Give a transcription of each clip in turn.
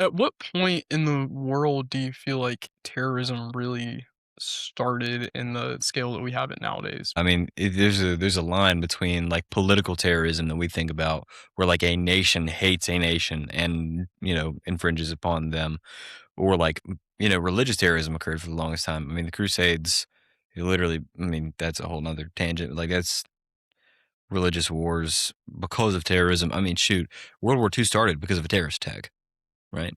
At what point in the world do you feel like terrorism really started in the scale that we have it nowadays? I mean, there's a line between like political terrorism that we think about, where like a nation hates a nation and infringes upon them, or like religious terrorism occurred for the longest time. I mean, the Crusades, literally. I mean, that's a whole nother tangent. Like that's religious wars because of terrorism. I mean, shoot, World War II started because of a terrorist attack, right?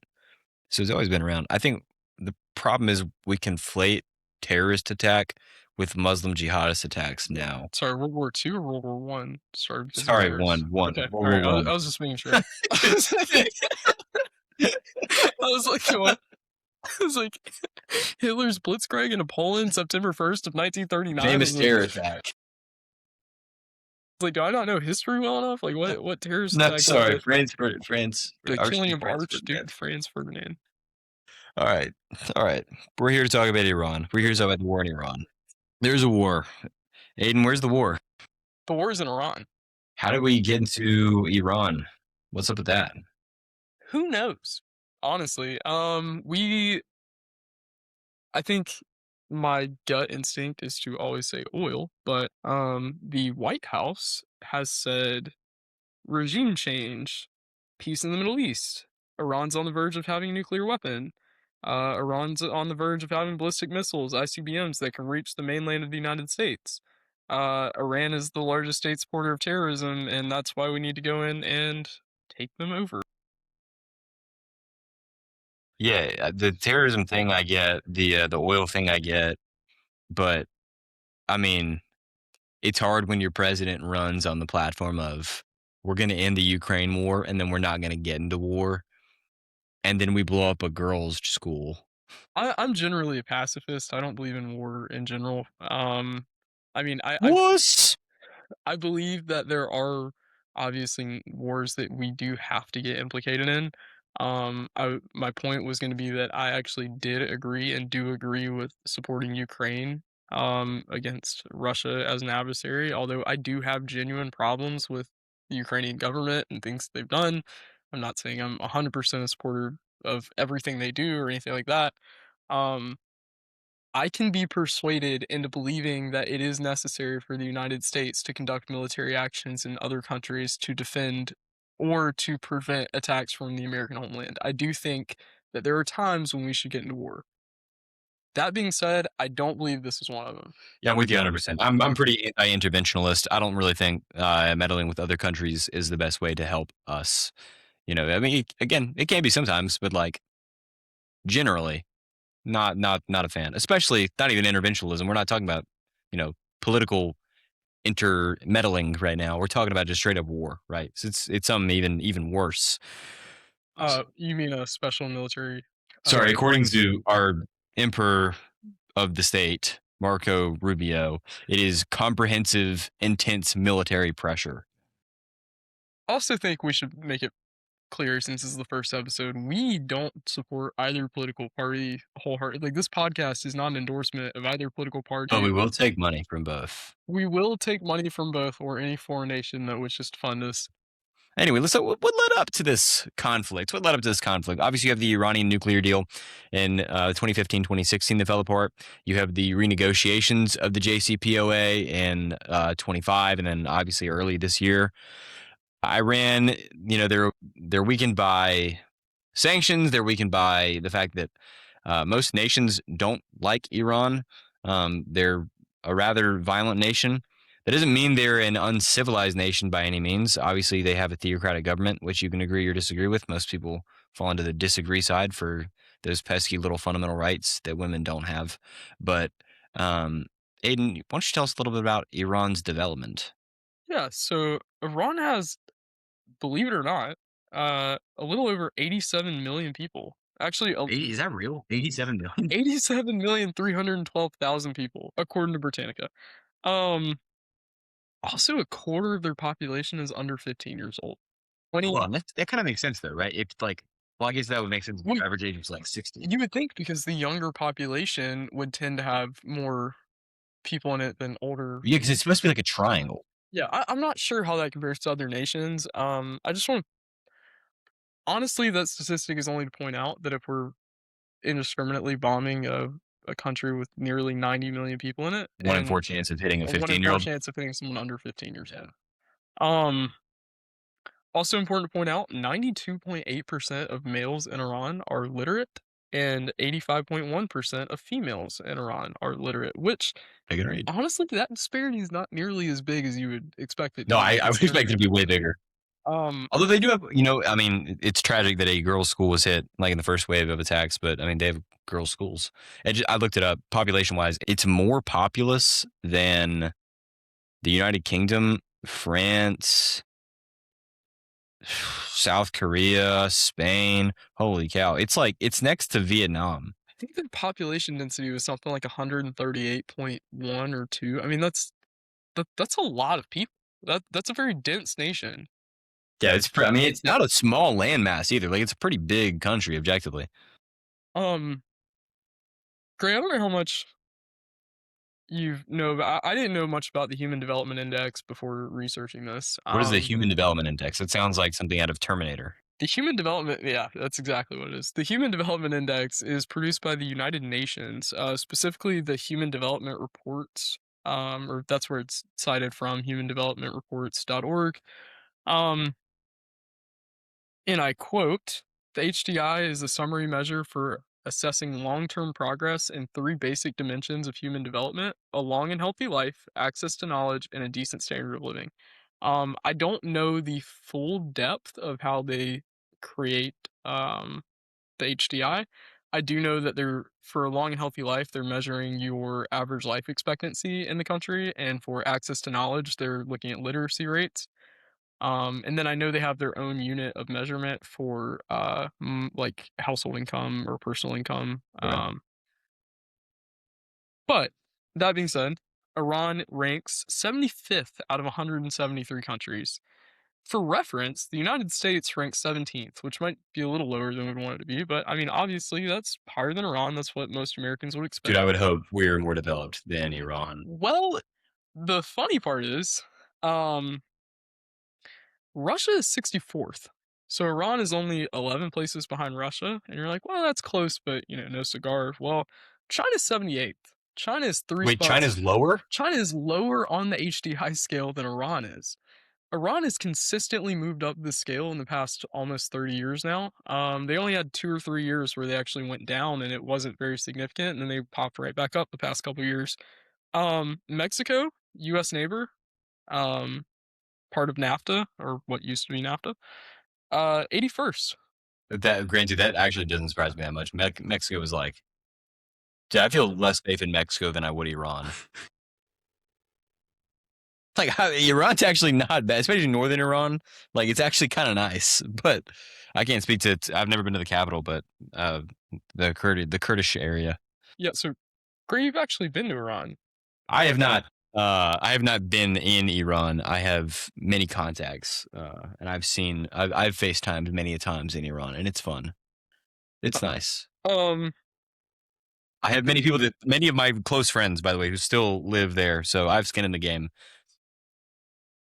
So it's always been around. I think the problem is we conflate terrorist attack with Muslim jihadist attacks now. Sorry, World War II or World War One started because of a Sorry, terrorist? one, Okay, World all War right. One. I was just making sure. I was like, what? I was like, Hitler's Blitzkrieg in Poland, September 1st of 1939. Famous terror attack. Like, do I not know history well enough? Like, what terrorist No, attack was sorry, it? France, The killing Archduke of Franz Archduke Ferdinand. Franz Ferdinand. All right, all right. We're here to talk about Iran. We're here to talk about the war in Iran. There's a war. Aiden, where's the war? The war is in Iran. How did we get into Iran? What's up with that? Who knows? Honestly, I think my gut instinct is to always say oil, but the White House has said regime change, peace in the Middle East. Iran's on the verge of having a nuclear weapon. Iran's on the verge of having ballistic missiles, ICBMs that can reach the mainland of the United States. Iran is the largest state supporter of terrorism, and that's why we need to go in and take them over. Yeah, the terrorism thing I get, the oil thing I get, but I mean, it's hard when your president runs on the platform of we're going to end the Ukraine war and then we're not going to get into war, and then we blow up a girls' school. I'm generally a pacifist. I don't believe in war in general. I mean, What? I believe that there are obviously wars that we do have to get implicated in. My point was going to be that I actually did agree and do agree with supporting Ukraine against Russia as an adversary. Although I do have genuine problems with the Ukrainian government and things they've done. I'm not saying I'm 100% a supporter of everything they do or anything like that. Um, I can be persuaded into believing that it is necessary for the United States to conduct military actions in other countries to defend or to prevent attacks from the American homeland. I do think that there are times when we should get into war. That being said, I don't believe this is one of them. Yeah, I'm with you 100%. I'm pretty anti-interventionalist. I don't really think meddling with other countries is the best way to help us. I mean, again, it can be sometimes, but like generally, not a fan. Especially not even interventionalism. We're not talking about you know political intermeddling right now. We're talking about just straight up war, right? So it's something even worse. You mean a special military? Sorry, according to our emperor of the state, Marco Rubio, it is comprehensive, intense military pressure. I also think we should make it clear since this is the first episode, we don't support either political party wholeheartedly. Like this podcast is not an endorsement of either political But party. we will take money from both. We will take money from both or any foreign nation that would just fund us. Anyway, what led up to this conflict? What led up to this conflict? Obviously, you have the Iranian nuclear deal in 2015, 2016 that fell apart. You have the renegotiations of the JCPOA in 25, and then obviously early this year. Iran, they're weakened by sanctions. They're weakened by the fact that most nations don't like Iran. They're a rather violent nation. That doesn't mean they're an uncivilized nation by any means. Obviously, they have a theocratic government, which you can agree or disagree with. Most people fall into the disagree side for those pesky little fundamental rights that women don't have. But Aiden, why don't you tell us a little bit about Iran's development? Yeah, so Iran has, believe it or not, a little over 87 million people. Actually, 80, is that real? 87 million? 87,312,000 people, according to Britannica. Um, Also a quarter of their population is under 15 years old. 20 Well, that kind of makes sense, though, right? It's like, well, I guess that would make sense if Well, your average age was like 60. you would think because the younger population would tend to have more people in it than older. Yeah, because it's supposed to be like a triangle. Yeah, I'm not sure how that compares to other nations. I just want honestly, that statistic is only to point out that if we're indiscriminately bombing a country with nearly 90 million people in it, 1 in and 4 chance of hitting a a 1 in 4 15-year-old. chance of hitting someone under 15 years Yeah. old. Also important to point out, 92.8% of males in Iran are literate, and 85.1% of females in Iran are literate, which I can read. honestly, that disparity is not nearly as big as you would expect it to No, be, I would expect it considering to be way bigger. um, Although they do have, I mean, it's tragic that a girls' school was hit like in the first wave of attacks, but I mean, they have girls' schools. I looked it up. Population wise, it's more populous than the United Kingdom, France, South Korea, Spain. Holy cow. It's next to Vietnam. I think the population density was something like 138.1 or 2. I mean, that's a lot of people. That's a very dense nation. Yeah, I mean, it's not a small landmass either. Like, it's a pretty big country, objectively. Um, Gray, I don't know how much you know about I didn't know much about the Human Development Index before researching this. What is the Human Development Index? It sounds like something out of Terminator. The Human Development yeah, that's exactly what it is. The Human Development Index is produced by the United Nations, specifically the Human Development Reports, or that's where it's cited from, humandevelopmentreports.org. Um, and I quote, "The HDI is a summary measure for assessing long-term progress in three basic dimensions of human development: a long and healthy life, access to knowledge, and a decent standard of living." I don't know the full depth of how they create the HDI. I do know that they're for a long and healthy life, they're measuring your average life expectancy in the country, and for access to knowledge, they're looking at literacy rates. And then I know they have their own unit of measurement for like household income or personal income. Okay. But that being said, Iran ranks 75th out of 173 countries. For reference, the United States ranks 17th, which might be a little lower than we'd want it to be, but I mean, obviously, that's higher than Iran. That's what most Americans would Dude, I expect. would hope we're more developed than Iran. Well, the funny part is, um, Russia is 64th. So Iran is only 11 places behind Russia, and you're like, well, that's close, but no cigar. Well, China's 78th. China is three Wait, spots. China's lower? China is lower on the HDI scale than Iran is. Iran has consistently moved up the scale in the past almost 30 years now. They only had 2 or 3 years where they actually went down and it wasn't very significant, and then they popped right back up the past couple years. Mexico, U.S. neighbor, um, part of NAFTA or what used to be NAFTA, 81st. That granted, that actually doesn't surprise me that much. Mexico is like, dude, I feel less safe in Mexico than I would Iran. Like Iran's actually not bad, especially northern Iran. Like it's actually kind of nice, but I can't speak to. I've never been to the capital, but uh, the Kurdish area. Yeah, so Gray, you've actually been to Iran. I have not. I have not been in Iran. I have many contacts, and I've FaceTimed many a times in Iran, and it's fun. It's nice. Um, I have many of my close friends, by the way, who still live there, so I've skin in the game.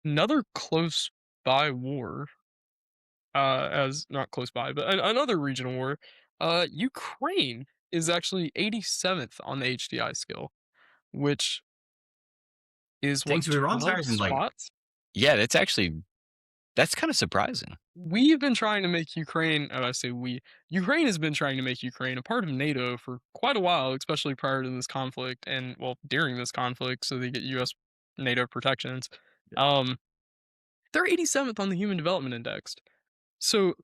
Another close by war, as not close by, but another regional war, Ukraine is actually 87th on the HDI scale, which is what, Thanks to Iran's 12 higher than like, spots? yeah, that's kind of surprising. We've been trying to make Ukraine, I say we, Ukraine has been trying to make Ukraine a part of NATO for quite a while, especially prior to this conflict and, well, during this conflict, so they get US NATO protections. Um, they're 87th on the Human Development Index. So,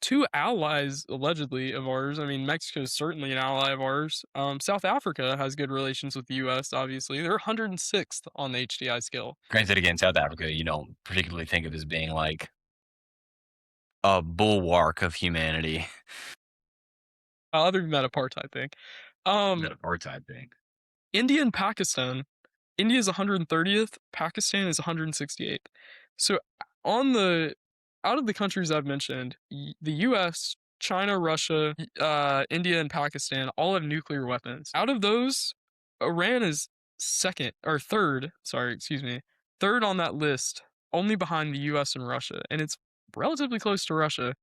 two allies allegedly of ours, I mean, Mexico is certainly an ally of ours. South Africa has good relations with the US, obviously. They're 106th on the HDI scale. Granted, again, South Africa, you don't particularly think of as being like a bulwark of humanity. Other than that apartheid thing. That apartheid thing. India and Pakistan. India is 130th, Pakistan is 168th. So on the out of the countries I've mentioned, the US, China, Russia, India, and Pakistan all have nuclear weapons. Out of those, Iran is second or third, sorry, excuse me, third on that list, only behind the US and Russia, and it's relatively close to Russia.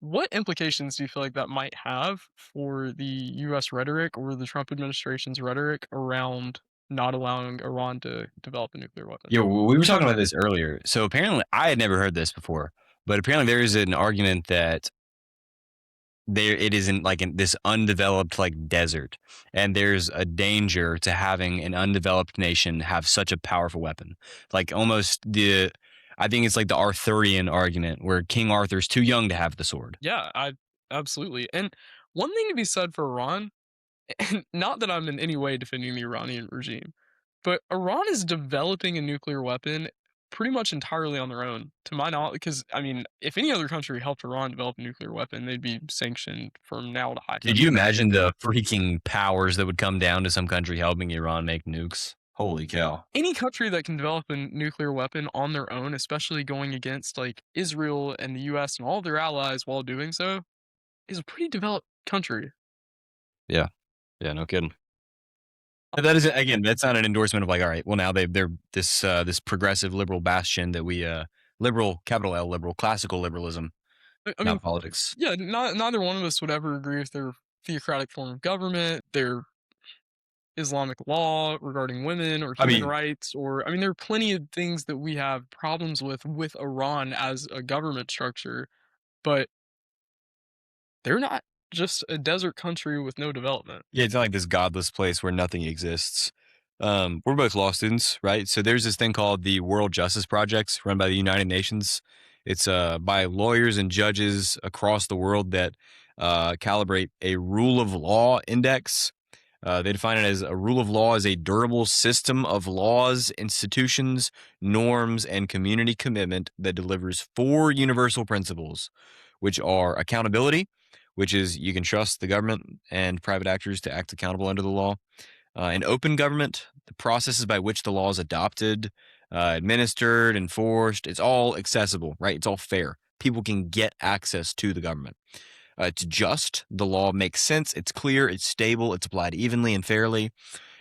what implications do you feel like that might have for the U.S. rhetoric or the Trump administration's rhetoric around not allowing Iran to develop a nuclear weapon? Yeah, we were talking about this earlier. So apparently, I had never heard this before, but apparently there is an argument that there it isn't like in this undeveloped like desert, and there's a danger to having an undeveloped nation have such a powerful weapon, like almost the. I think it's like the Arthurian argument where King Arthur's too young to have the sword. Yeah, I absolutely. And one thing to be said for Iran, and not that I'm in any way defending the Iranian regime, but Iran is developing a nuclear weapon pretty much entirely on their own, to my knowledge. Because I mean, if any other country helped Iran develop a nuclear weapon, they'd be sanctioned from now to high Could you heaven. imagine the freaking powers that would come down to some country helping Iran make nukes? Holy cow! Any country that can develop a nuclear weapon on their own, especially going against like Israel and the US and all of their allies while doing so, is a pretty developed country. Yeah, yeah, no kidding. That is again, that's not an endorsement of like, all right, well now they're this this progressive liberal bastion that we liberal capital L liberal classical liberalism, I mean, not politics. yeah, neither one of us would ever agree with their theocratic form of government, their Islamic law regarding women or I human mean, rights, or I mean, there are plenty of things that we have problems with Iran as a government structure, but they're not just a desert country with no development. yeah, it's not like this godless place where nothing exists. We're both law students, right? So there's this thing called the World Justice Project run by the United Nations. It's by lawyers and judges across the world that calibrate a rule of law index. They define it as a rule of law as a durable system of laws, institutions, norms, and community commitment that delivers four universal principles, which are accountability, which is you can trust the government and private actors to act accountable under the law. An open government, the processes by which the law is adopted, administered, enforced, it's all accessible, right? It's all fair. People can get access to the government. It's just, the law makes sense, it's clear, it's stable, it's applied evenly and fairly.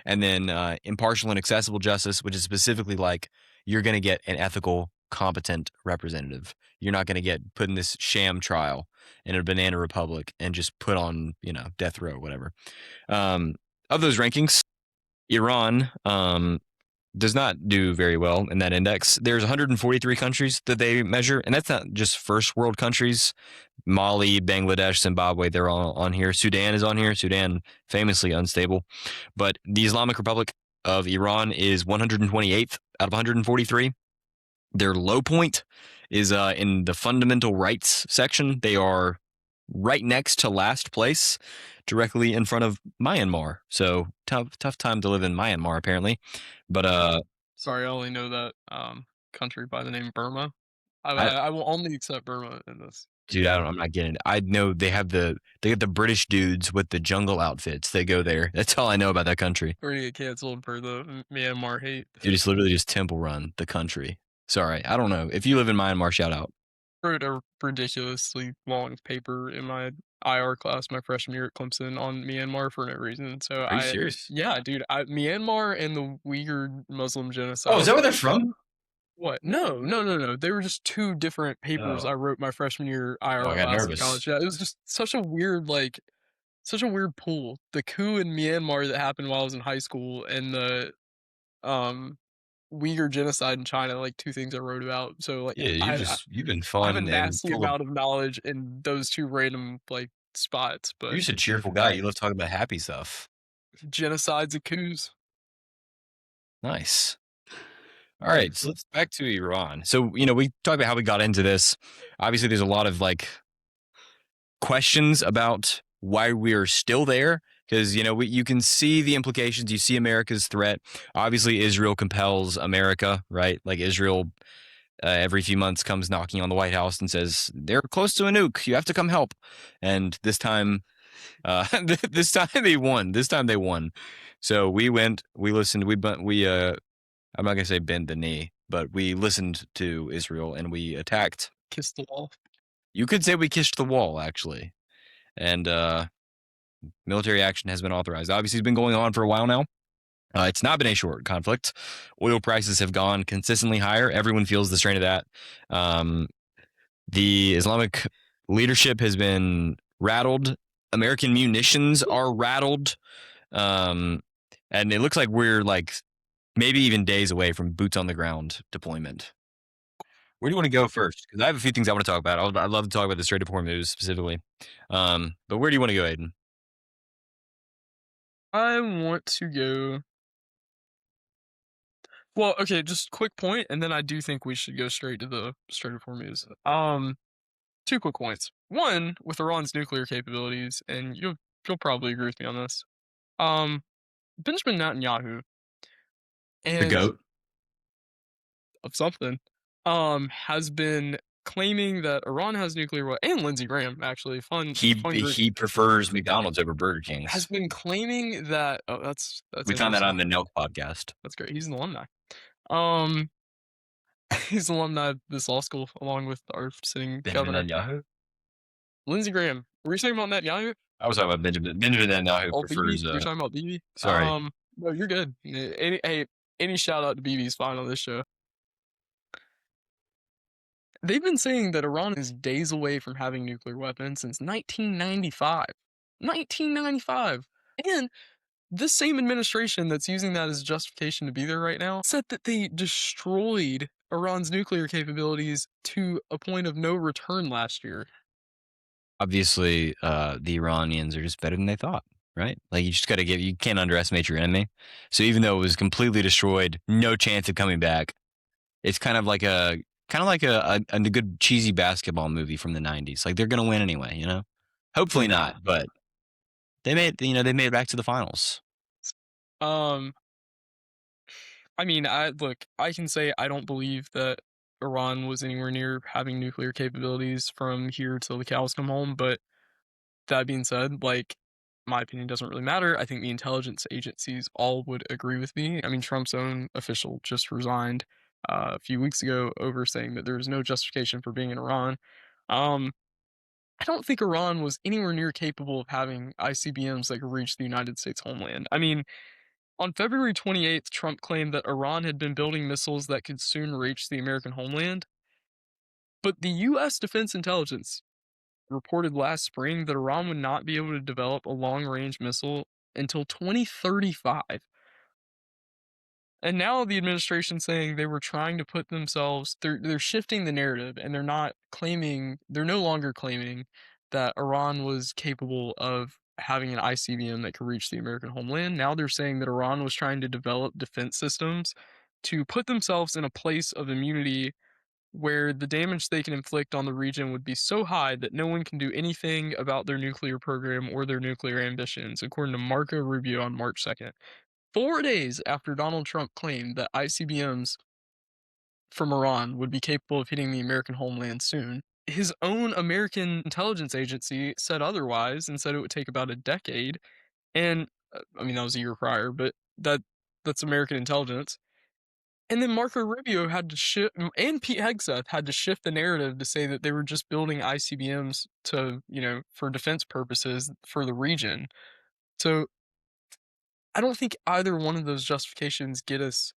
And then impartial and accessible justice, which is specifically like you're going to get an ethical, competent representative. You're not going to get put in this sham trial in a banana republic and just put on, death row, whatever. Of those rankings, Iran does not do very well in that index. There's 143 countries that they measure, and that's not just first world countries. Mali, Bangladesh, Zimbabwe, they're all on here. Sudan is on here. Sudan, famously unstable. But the Islamic Republic of Iran is 128th out of 143. Their low point is in the fundamental rights section. They are right next to last place, directly in front of Myanmar. So tough time to live in Myanmar, apparently. But Sorry, I only know that country by the name Burma. I, I will only accept Burma in this. dude, I'm not getting it. I know they get the British dudes with the jungle outfits. They go there. That's all I know about that country. Or you get canceled for the Myanmar hate. Dude, it's literally just Temple Run, the country. Sorry, I don't know. If you live in Myanmar, shout out. Wrote a ridiculously long paper in my IR class my freshman year at Clemson on Myanmar for no reason. So Are you serious? yeah, dude, Myanmar and the Uyghur Muslim Oh, is genocide. that where they're from? What? No, no, no, no. They were just two different papers Oh, I wrote my freshman year oh, IR I got class in nervous. college. Yeah, it was just such a weird such a weird pool. The coup in Myanmar that happened while I was in high school and the um Uyghur genocide in China, like two things I wrote about. So like Yeah, you've been I have a fun and nasty full of. amount of knowledge in those two random like spots, You're but just a cheerful guy. You love talking about happy stuff. genocides and coups. Nice. All right, so let's back to Iran. So, we talked about how we got into this. Obviously, there's a lot of like questions about why we're still there because you can see the implications. You see America's threat. Obviously, Israel compels America, right? Like Israel, every few months comes knocking on the White House and says they're close to a nuke. You have to come help. And this time, this time they won. This time they won. So we went. We listened. We I'm not gonna say bend the knee, but we listened to Israel and we attacked. Kiss the wall. You could say we kissed the wall, actually. And military action has been authorized. Obviously, it's been going on for a while now. It's not been a short conflict. Oil prices have gone consistently higher. Everyone feels the strain of that. The Islamic leadership has been rattled. American munitions are rattled. And it looks like we're like maybe even days away from boots on the ground deployment. Where do you want to go first? Because I have a few things I want to talk about. I'd love to talk about the Strait of Hormuz specifically. But where do you want to go, Aiden? I want to go. Well, okay, just quick point, and then I do think we should go straight to the Strait of Hormuz. Two quick points. One, with Iran's nuclear capabilities, and you'll probably agree with me on this. Benjamin Netanyahu The and goat. of something, has been claiming that Iran has nuclear and Lindsey Graham actually fun group He prefers McDonald's over Burger King's. has been claiming that that's We found that interesting. on the Nelk podcast. That's great. He's an alumni. Um, he's an alumni of this law school along with our sitting governor. Netanyahu. Lindsey Graham. Were you talking about Netanyahu? I was talking about Benjamin Netanyahu Oh, prefers. BB? You're talking about BB? Sorry. No, you're good. Any shout out to BB is fine on this show. They've been saying that Iran is days away from having nuclear weapons since 1995. 1995. And this same administration that's using that as justification to be there right now said that they destroyed Iran's nuclear capabilities to a point of no return last year. Obviously, the Iranians are just better than they thought, right? Like you just got to you can't underestimate your enemy. So even though it was completely destroyed, no chance of coming back. It's kind of like a good cheesy basketball movie from the 90s. Like they're going to win anyway, you know? Hopefully not, but they made it back to the finals. I mean, I can say I don't believe that Iran was anywhere near having nuclear capabilities from here till the cows come home, but that being said, like, my opinion doesn't really matter. I think the intelligence agencies all would agree with me. I mean, Trump's own official just resigned a few weeks ago over saying that there's no justification for being in Iran. I don't think Iran was anywhere near capable of having ICBMs that could reach the United States homeland. I mean, on February 28th, Trump claimed that Iran had been building missiles that could soon reach the American homeland. But the U.S. Defense Intelligence reported last spring that Iran would not be able to develop a long-range missile until 2035. And now the administration's saying they were trying to put themselves, they're shifting the narrative, and they're no longer claiming that Iran was capable of having an ICBM that could reach the American homeland. Now they're saying that Iran was trying to develop defense systems to put themselves in a place of immunity where the damage they can inflict on the region would be so high that no one can do anything about their nuclear program or their nuclear ambitions, according to Marco Rubio on March 2nd. 4 days after Donald Trump claimed that ICBMs from Iran would be capable of hitting the American homeland soon, his own American intelligence agency said otherwise and said it would take about a decade. And I mean, that was a year prior, but that's American intelligence. And then Marco Rubio had to shift, and Pete Hegseth had to shift the narrative to say that they were just building ICBMs to, for defense purposes for the region. So I don't think either one of those justifications get us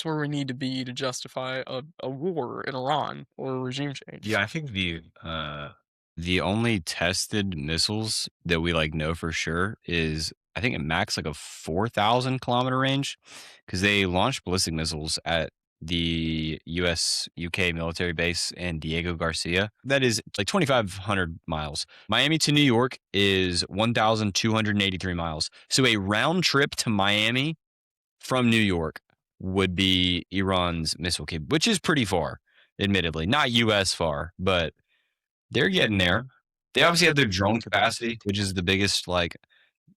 where we need to be to justify a war in Iran or a regime change. Yeah, I think the only tested missiles that we like know for sure is I think it max like a 4,000 kilometer range because they launched ballistic missiles at the US UK military base in Diego Garcia. That is like 2,500 miles. Miami to New York is 1,283 miles. So a round trip to Miami from New York would be Iran's missile cap, which is pretty far, admittedly. Not US far, but they're getting there. They obviously have their drone capacity, which is the biggest, like,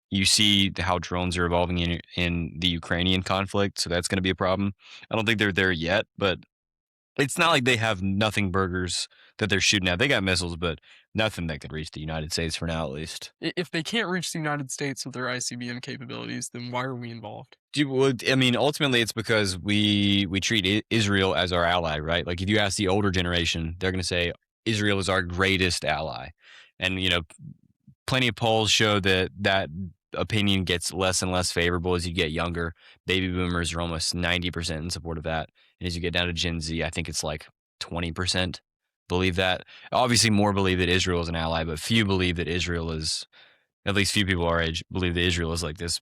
you see how drones are evolving in the Ukrainian conflict, so that's going to be a problem. I don't think they're there yet, but it's not like they have nothing burgers that they're shooting at. They got missiles, but nothing that could reach the United States for now, at least. If they can't reach the United States with their ICBM capabilities, then why are we involved? I mean, ultimately, it's because we treat Israel as our ally, right? Like, if you ask the older generation, they're going to say Israel is our greatest ally, and plenty of polls show that opinion gets less and less favorable as you get younger. Baby boomers are almost 90% in support of that, and as you get down to Gen Z, I think it's like 20%. believe that. Obviously, more believe that Israel is an ally, but few believe that Israel is, at least few people our age, believe that Israel is like this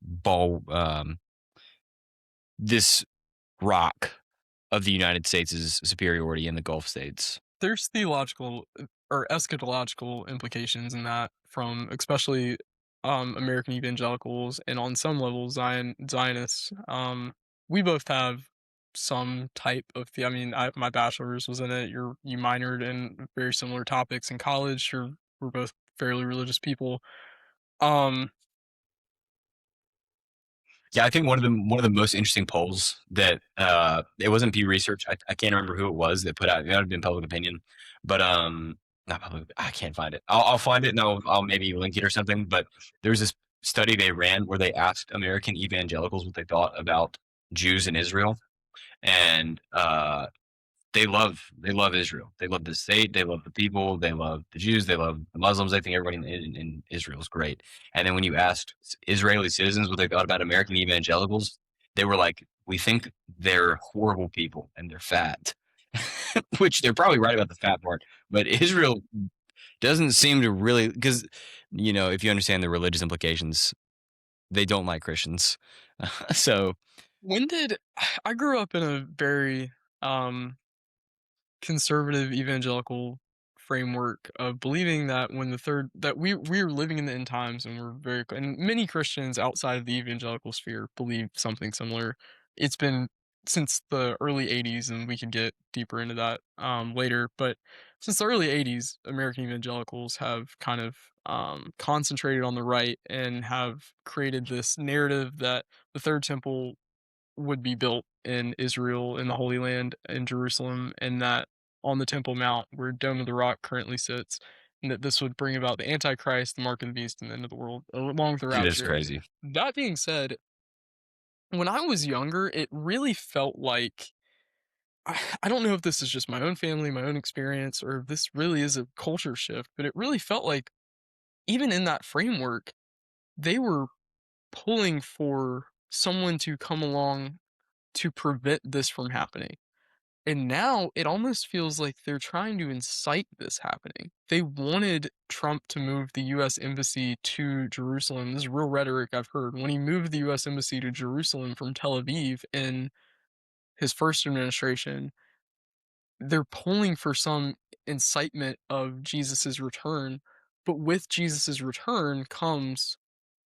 rock of the United States' superiority in the Gulf states. There's theological or eschatological implications in that from especially, American evangelicals and on some level Zionists. We both have some type of I mean, my bachelor's was in it, you minored in very similar topics in college, we're both fairly religious people. Um, Yeah, I think one of the most interesting polls that it wasn't Pew Research. I can't remember who it was that put out. It might have been Public Opinion, but not public. I can't find it. I'll find it and I'll maybe link it or something. But there was this study they ran where they asked American evangelicals what they thought about Jews in Israel, and they love Israel. They love the state. They love the people. They love the Jews. They love the Muslims. They think everybody in Israel is great. And then when you asked Israeli citizens what they thought about American evangelicals, they were like, "We think they're horrible people and they're fat," which they're probably right about the fat part. But Israel doesn't seem to really, because if you understand the religious implications, they don't like Christians. So when did I grew up in a very, um conservative evangelical framework of believing that when the third that we're living in the end times and we're very and many Christians outside of the evangelical sphere believe something similar. It's been since the early 80s and we could get deeper into that later, but since the early 80s American evangelicals have kind of concentrated on the right and have created this narrative that the third temple would be built in Israel, in the Holy Land, in Jerusalem, and that on the Temple Mount, where Dome of the Rock currently sits, and that this would bring about the Antichrist, the mark of the beast, and the end of the world, along with the it is rapture. crazy. That being said, when I was younger, it really felt like I don't know if this is just my own family, my own experience, or if this really is a culture shift, but it really felt like even in that framework, they were pulling for someone to come along to prevent this from happening. And now it almost feels like they're trying to incite this happening. They wanted Trump to move the US Embassy to Jerusalem. This is real rhetoric I've heard. When he moved the US Embassy to Jerusalem from Tel Aviv in his first administration, they're pulling for some incitement of Jesus's return. But with Jesus's return comes,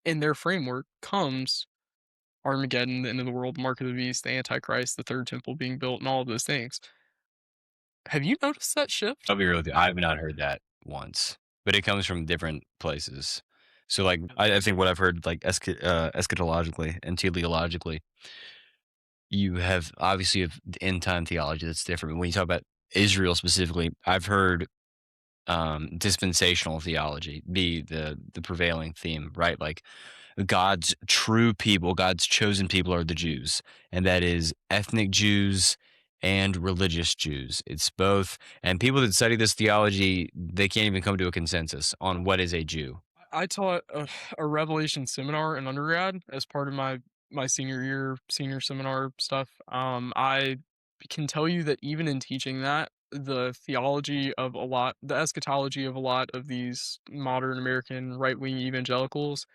in their framework, comes Armageddon, the end of the world, mark of the beast, the Antichrist, the third temple being built, and all of those things. Have you noticed that shift? I'll be real with you. I have not heard that once, but it comes from different places. So, like, I think what I've heard, like, eschatologically and teleologically, you have obviously of the end time theology that's different. When you talk about Israel specifically, I've heard dispensational theology be the prevailing theme, right? Like God's true people, God's chosen people are the Jews, and that is ethnic Jews and religious Jews. It's both. And people that study this theology, they can't even come to a consensus on what is a Jew. I taught a Revelation seminar in undergrad as part of my senior year senior seminar stuff. I can tell you that even in teaching that, the eschatology of a lot of these modern American right wing evangelicals,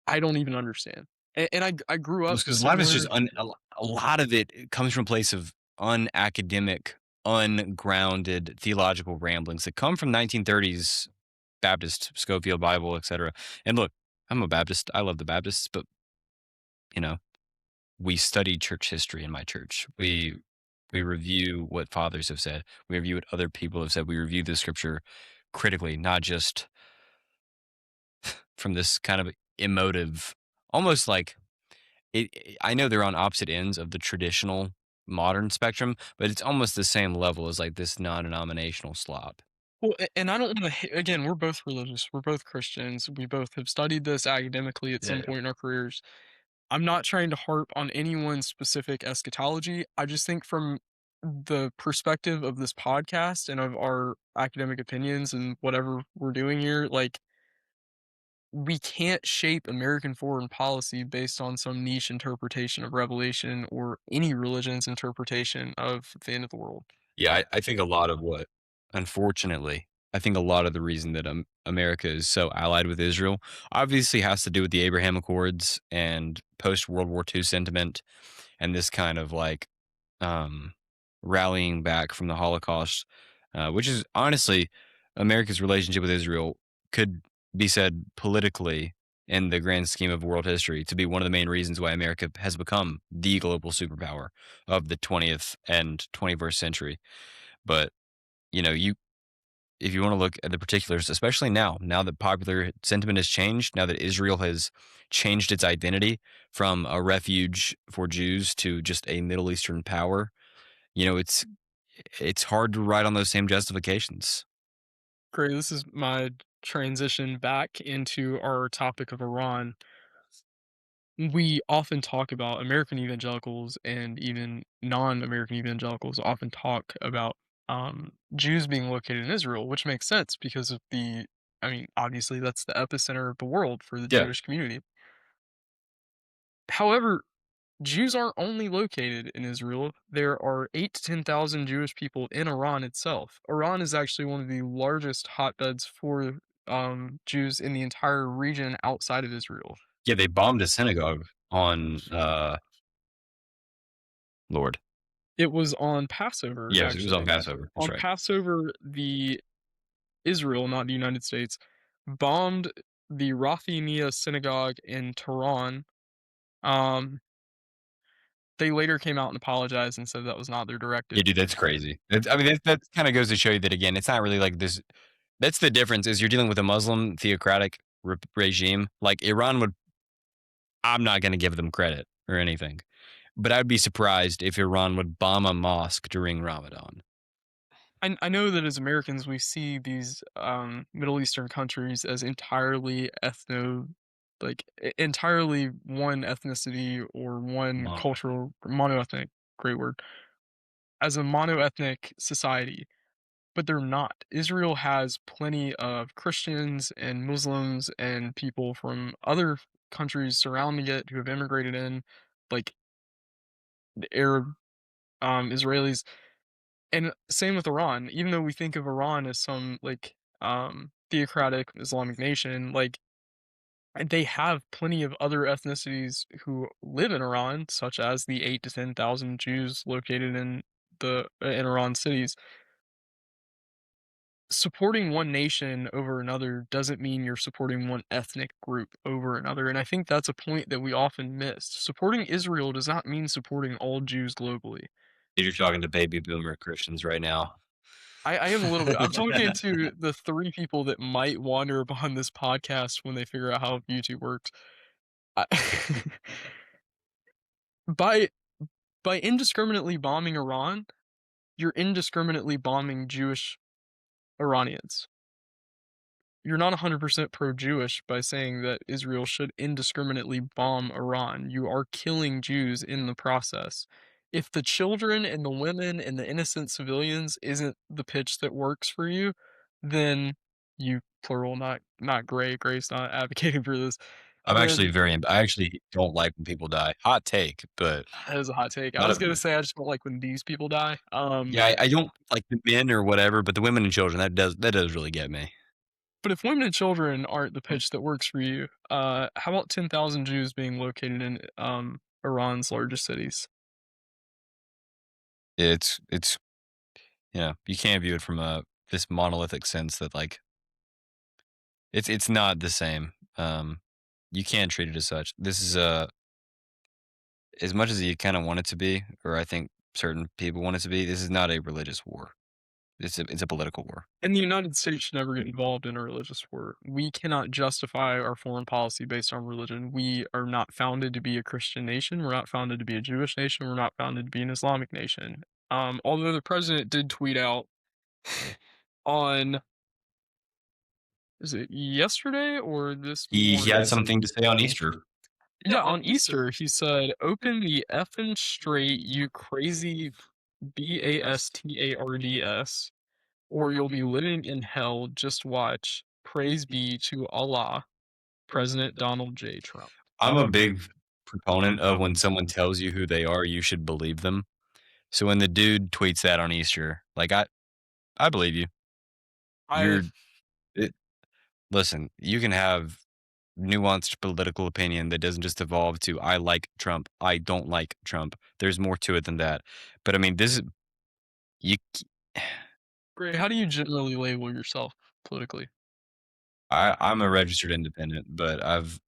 I don't even understand. And I grew up Because a lot of it's just similar. a lot of it comes from a place of unacademic, ungrounded theological ramblings that come from 1930s Baptist, Scofield Bible, etc. And look, I'm a Baptist. I love the Baptists, but you know, we study church history in my church. We review what fathers have said. We review what other people have said. We review the scripture critically, not just from this kind of emotive, almost like I know they're on opposite ends of the traditional modern spectrum, but it's almost the same level as like this non-denominational slop. Well, and I don't want to. Again, we're both religious. We're both Christians. We both have studied this academically at some Yeah. point in our careers. I'm not trying to harp on anyone's specific eschatology. I just think from the perspective of this podcast and of our academic opinions and whatever we're doing here, like we can't shape American foreign policy based on some niche interpretation of Revelation or any religion's interpretation of the end of the world. Yeah, I think a lot of what unfortunately, I think a lot of the reason that America is so allied with Israel obviously has to do with the Abraham Accords and post World War II sentiment and this kind of like um, rallying back from the Holocaust, which is honestly America's relationship with Israel could be said politically in the grand scheme of world history to be one of the main reasons why America has become the global superpower of the 20th and 21st century. But you if you want to look at the particulars, especially now that popular sentiment has changed, now that Israel has changed its identity from a refuge for Jews to just a Middle Eastern power, you know, it's hard to ride on those same justifications. Great, this is my transition back into our topic of Iran. We often talk about American evangelicals and even non-American evangelicals often talk about Jews being located in Israel, which makes sense because of I mean, obviously that's the epicenter of the world for the Yeah. Jewish community. However, Jews aren't only located in Israel. There are 8 to 10,000 Jewish people in Iran itself. Iran is actually one of the largest hotbeds for Jews in the entire region outside of Israel. Yeah, they bombed a synagogue on Lord. It was on Passover, Yes, it was on actually. Passover. That's On right. Passover, the Israel, not the United States, bombed the Rafinia synagogue in Tehran. Um, they later came out and apologized and said that was not their Yeah, directive. dude, that's crazy. I mean, that kind of goes to show you that again, it's not really like this. That's the difference. Is you're dealing with a Muslim theocratic regime. Like Iran would, I'm not going to give them credit or anything, but I'd be surprised if Iran would bomb a mosque during Ramadan. I know that as Americans, we see these, Middle Eastern countries as entirely entirely one ethnicity or one Monoethnic. cultural monoethnic, great word, as a monoethnic society, but they're not. Israel has plenty of Christians and Muslims and people from other countries surrounding it who have immigrated in, like the Arab, Israelis. And same with Iran, even though we think of Iran as some, theocratic Islamic nation, they have plenty of other ethnicities who live in Iran, such as the 8 to 10,000 Jews located in Iran cities. Supporting one nation over another doesn't mean you're supporting one ethnic group over another, and I think that's a point that we often miss. Supporting Israel does not mean supporting all Jews globally. You're talking to baby boomer Christians right now. I am a little bit. I'm talking to the 3 people that might wander upon this podcast when they figure out how YouTube works. I by by indiscriminately bombing Iran, you're indiscriminately bombing Jewish Iranians. You're not 100% pro-Jewish by saying that Israel should indiscriminately bomb Iran. You are killing Jews in the process. If the children and the women and the innocent civilians isn't the pitch that works for you, then you plural, not Gray. Gray's not advocating for this. I'm actually Then I actually don't like when people die. Hot take, but that is a hot take. I not was a gonna say I just don't like when these people die. yeah. I don't like the men or whatever, but the women and children that does really get me. But if women and children aren't the pitch that works for you, how about 10,000 Jews being located in Iran's largest cities? It's you can't view it from a this monolithic sense that like it's not the same. You can't treat it as such. This is as much as you kind of want it to be, or I think certain people want it to be. This is not a religious war. It's a political war. And the United States should never get involved in a religious war. We cannot justify our foreign policy based on religion. We are not founded to be a Christian nation. We're not founded to be a Jewish nation. We're not founded to be an Islamic nation. Although the president did tweet out on, is it yesterday or this He had morning? something to say on Easter. Yeah, on Easter, he said, "Open the effing straight, you crazy bastards, or you'll be living in hell. Just watch. Praise be to Allah." President Donald J. Trump. I'm a big proponent of when someone tells you who they are, you should believe them. So when the dude tweets that on Easter, like I believe you. I You're it, listen, you can have nuanced political opinion that doesn't just evolve to I like Trump, I don't like Trump. There's more to it than that. But I mean, this is you. Gray, how do you generally label yourself politically? I'm a registered independent, but I've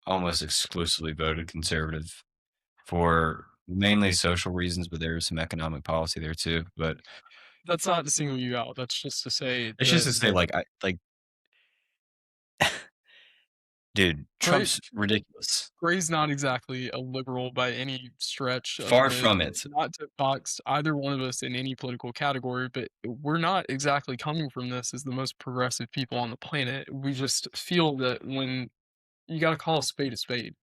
almost exclusively voted conservative for mainly social reasons, but there is some economic policy there too. But That's not to single you out. That's just to say it's just that to say, like, I like, dude, Gray Trump's ridiculous. Gray's not exactly a liberal by any stretch of Far the from it. not to box either one of us in any political category, but we're not exactly coming from this as the most progressive people on the planet. We just feel that when you gotta call a spade a spade.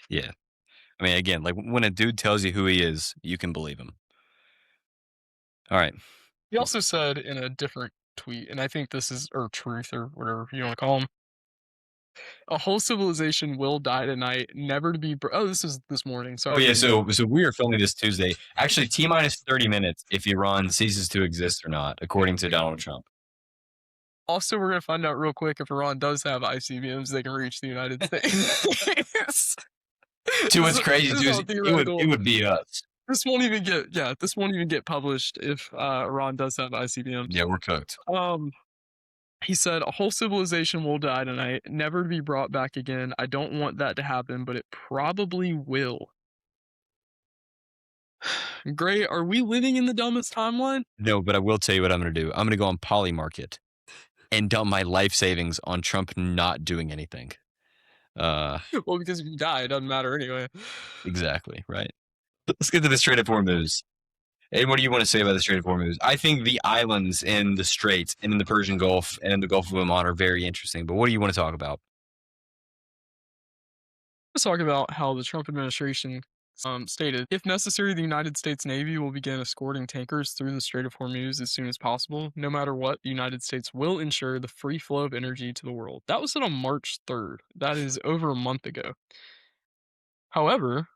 Yeah. I mean, again, like when a dude tells you who he is, you can believe him. All right. He also said in a different tweet, and I think this is or truth or whatever you wanna call him, "A whole civilization will die tonight, never to be oh, this is this morning, Oh sorry yeah, for the so we are filming this Tuesday. Actually, T minus 30 minutes if Iran ceases to exist or not, according to Donald Trump. Also, we're gonna find out real quick if Iran does have ICBMs, they can reach the United States. To This what's crazy this is too is all theoretical. it would be us. This won't even get published if, Iran does have ICBMs. Yeah, we're cooked. Um, he said, "A whole civilization will die tonight, never to be brought back again. I don't want that to happen, but it probably will." Gray, are we living in the dumbest timeline? No, but I will tell you what I'm gonna do. I'm gonna go on Polymarket and dump my life savings on Trump not doing anything. Uh, Well, because if you die, it doesn't matter anyway. exactly, right. Let's get to the Strait of Hormuz. And what do you want to say about the Strait of Hormuz? I think the islands in the Straits and in the Persian Gulf and in the Gulf of Oman are very interesting. But what do you want to talk about? Let's talk about how the Trump administration stated, if necessary, the United States Navy will begin escorting tankers through the Strait of Hormuz as soon as possible. No matter what, the United States will ensure the free flow of energy to the world. That was said on March 3rd. That is over a month ago. However,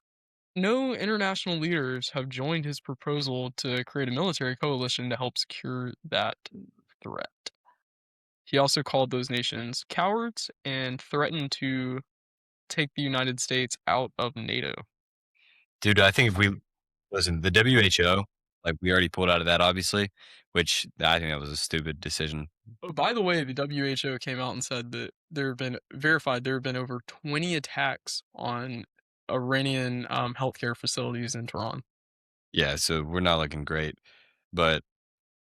no international leaders have joined his proposal to create a military coalition to help secure that threat. He also called those nations cowards and threatened to take the United States out of NATO. Dude, I think if we listen, the WHO, like we already pulled out of that, obviously, which I think that was a stupid decision. Oh, by the way, the WHO came out and said that there have been over 20 attacks on Iranian healthcare facilities in Tehran. Yeah, so we're not looking great. But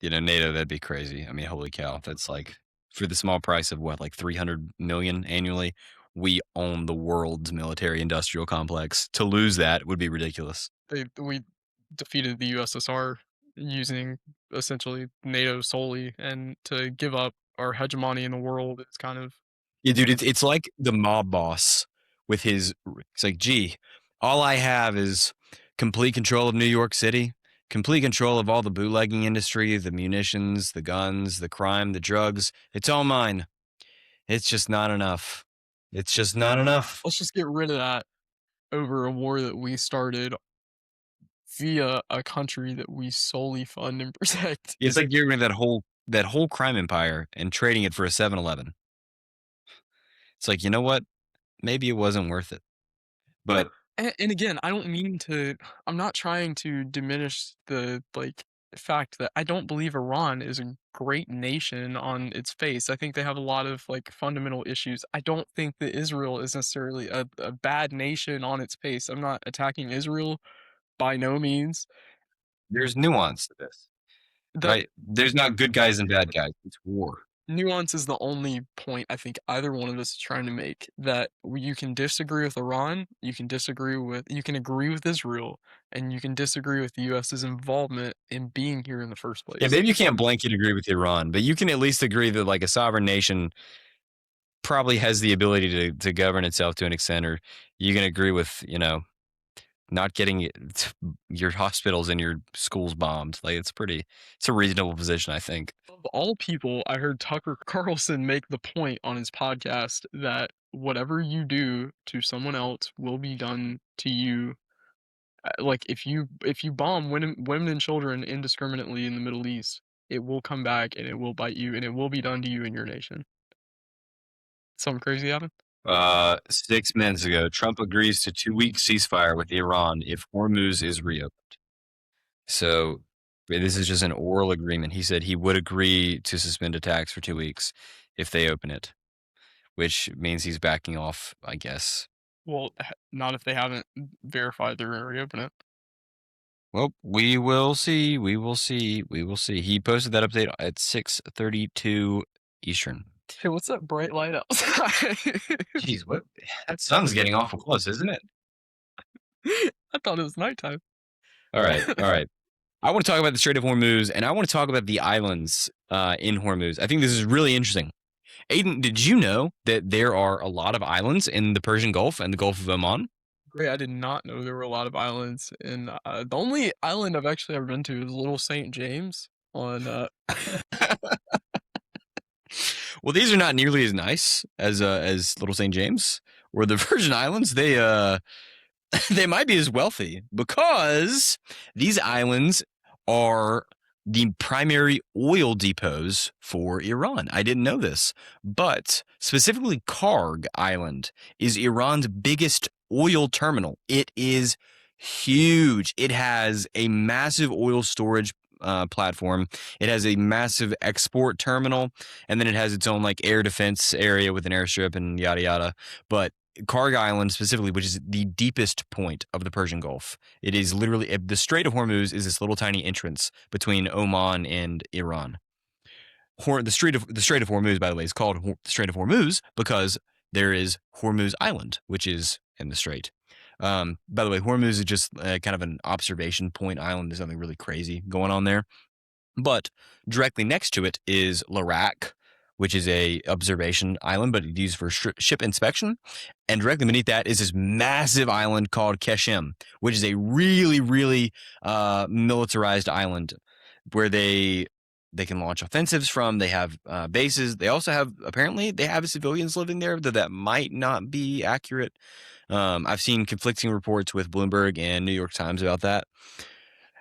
NATO, that'd be crazy. I mean, holy cow. That's like for the small price of what, like 300 million annually, we own the world's military industrial complex. To lose that would be ridiculous. We defeated the USSR using essentially NATO solely, and to give up our hegemony in the world is kind of Yeah, dude, it's like the mob boss with his. It's like, gee, all I have is complete control of New York City, complete control of all the bootlegging industry, the munitions, the guns, the crime, the drugs. It's all mine. It's just not enough. It's just not enough. let's just get rid of that over a war that we started via a country that we solely fund and protect. It's like getting rid of that whole crime empire and trading it for a 7-Eleven. It's like, you know what? Maybe it wasn't worth it. But And again, I don't mean to I'm not trying to diminish the, like, fact that I don't believe Iran is a great nation on its face. I think they have a lot of, like, fundamental issues. I don't think that Israel is necessarily a bad nation on its face. I'm not attacking Israel by no means. there's nuance to this, The right? There's not good guys and bad guys. It's war. nuance is the only point I think either one of us is trying to make, that you can disagree with Iran, you can agree with Israel, and you can disagree with the US's involvement in being here in the first Yeah, place. maybe you can't blanket agree with Iran, but you can at least agree that like a sovereign nation probably has the ability to govern itself to an extent, or you can agree with, not getting your hospitals and your schools bombed. Like it's a reasonable position, I think. Of all people, I heard Tucker Carlson make the point on his podcast that whatever you do to someone else will be done to you. Like if you bomb women and children indiscriminately in the Middle East, it will come back and it will bite you and it will be done to you and your nation. Something crazy happen? 6 minutes ago, Trump agrees to 2 week ceasefire with Iran if Hormuz is reopened. So this is just an oral agreement. He said he would agree to suspend attacks for 2 weeks if they open it, which means he's backing off, I guess. Well, not if they haven't verified they're gonna reopen it. Well, we will see. We will see. We will see. He posted that update at 6:32 Eastern. Hey, what's that bright light outside? Jeez, what? That sun's getting awful close, isn't it? I thought it was nighttime. All right. All right. I want to talk about the Strait of Hormuz, and I want to talk about the islands in Hormuz. I think this is really interesting. Aiden, did you know that there are a lot of islands in the Persian Gulf and the Gulf of Oman? Great, I did not know there were a lot of islands, and, the only island I've actually ever been to is Little St. James on, Well, these are not nearly as nice as Little St. James or the Virgin Islands. They might be as wealthy because these islands are the primary oil depots for Iran. I didn't know this, but specifically Karg Island is Iran's biggest oil terminal. It is huge. It has a massive oil storage platform. It has a massive export terminal, and then it has its own like air defense area with an airstrip and yada yada. But Karg Island specifically, which is the deepest point of the Persian Gulf. It is literally the Strait of Hormuz is this little tiny entrance between Oman and Iran. The Strait of Hormuz, by the way, is called the Strait of Hormuz because there is Hormuz Island, which is in the strait. By the way, Hormuz is just kind of an observation point island. There's nothing really crazy going on there. But directly next to it is Larak, which is a observation island, but it's used for ship inspection. And directly beneath that is this massive island called Keshem, which is a really, really militarized island where they can launch offensives from. They have bases. They also have, apparently, they have civilians living there, though that might not be accurate. I've seen conflicting reports with Bloomberg and New York Times about that.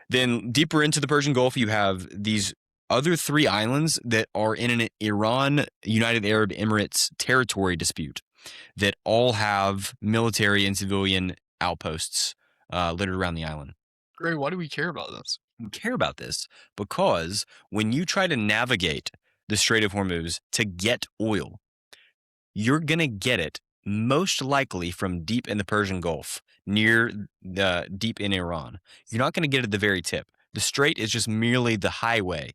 Then deeper into the Persian Gulf, you have these other 3 islands that are in an Iran-United Arab Emirates territory dispute that all have military and civilian outposts littered around the island. Great, why do we care about this? We care about this because when you try to navigate the Strait of Hormuz to get oil, you're going to get it most likely from deep in the Persian Gulf, near the deep in Iran. You're not going to get it at the very tip. The strait is just merely the highway,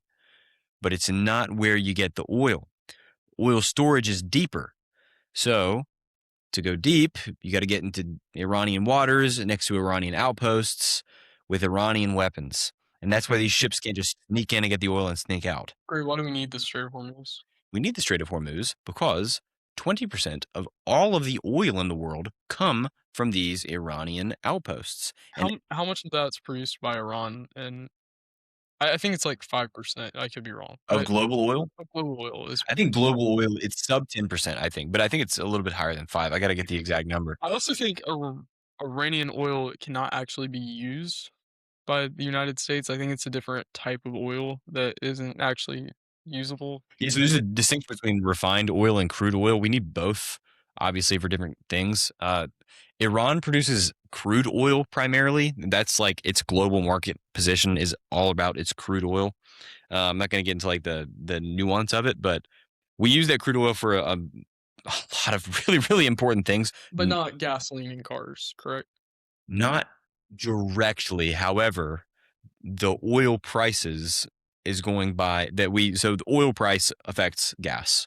but it's not where you get the oil. Oil storage is deeper. So to go deep, you got to get into Iranian waters next to Iranian outposts with Iranian weapons. And that's why these ships can't just sneak in and get the oil and sneak out. Great, why do we need the Strait of Hormuz? We need the Strait of Hormuz because 20% of all of the oil in the world come from these Iranian outposts. How much of that's produced by Iran? And I think it's like 5%. I could be wrong. Of global oil? Global oil is. I think global oil, it's sub 10%, I think, but I think it's a little bit higher than 5. I got to get the exact number. I also think Iranian oil cannot actually be used by the United States. I think it's a different type of oil that isn't actually usable. Yeah, so there's a distinction between refined oil and crude oil. We need both, obviously, for different things. Iran produces crude oil primarily. That's like its global market position is all about its crude oil. I'm not going to get into like the nuance of it, but we use that crude oil for a lot of really, really important things. But not gasoline in cars, correct? Not directly. However, the oil prices is going by that so the oil price affects gas.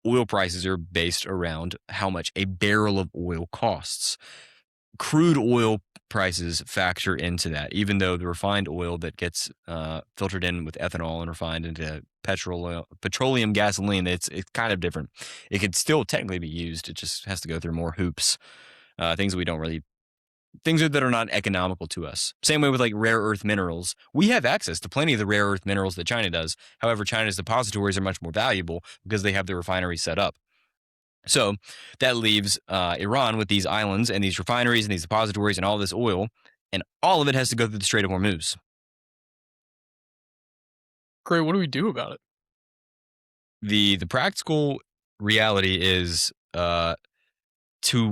Oil prices are based around how much a barrel of oil costs. Crude oil prices factor into that, even though the refined oil that gets filtered in with ethanol and refined into petroleum gasoline, it's kind of different. It could still technically be used. It just has to go through more hoops, things that are not economical to us. Same way with like rare earth minerals. We have access to plenty of the rare earth minerals that China does. However, China's depositories are much more valuable because they have the refineries set up. So that leaves Iran with these islands and these refineries and these depositories and all this oil, and all of it has to go through the Strait of Hormuz. Great, what do we do about it? The practical reality is to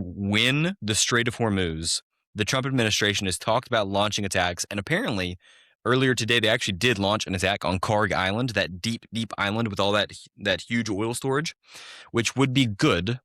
win the Strait of Hormuz, the Trump administration has talked about launching attacks, and apparently earlier today they actually did launch an attack on Karg Island, that deep, deep island with all that huge oil storage, which would be good.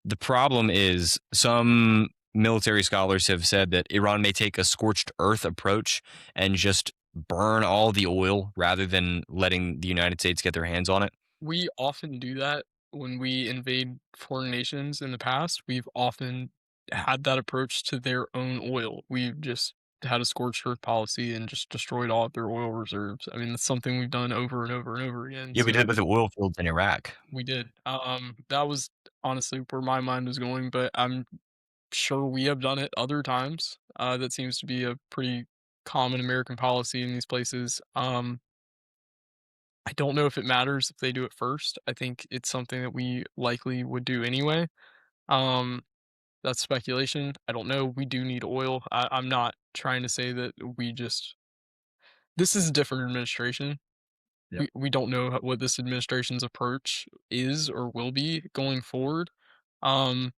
The problem is some military scholars have said that Iran may take a scorched earth approach and just burn all the oil rather than letting the United States get their hands on it. We often do that when we invade foreign nations in the past. We've often had that approach to their own oil. We've just had a scorched earth policy and just destroyed all of their oil reserves. I mean, that's something we've done over and over and over again. Yeah, we did So it with the oil fields in Iraq. we did. That was honestly where my mind was going, but I'm sure we have done it other times. That seems to be a pretty common American policy in these places. I don't know if it matters if they do it first. I think it's something that we likely would do anyway. Um, that's speculation. I don't know. We do need oil. I'm not trying to say that we just. This is a different administration. Yeah. We don't know what this administration's approach is or will be going forward. Um,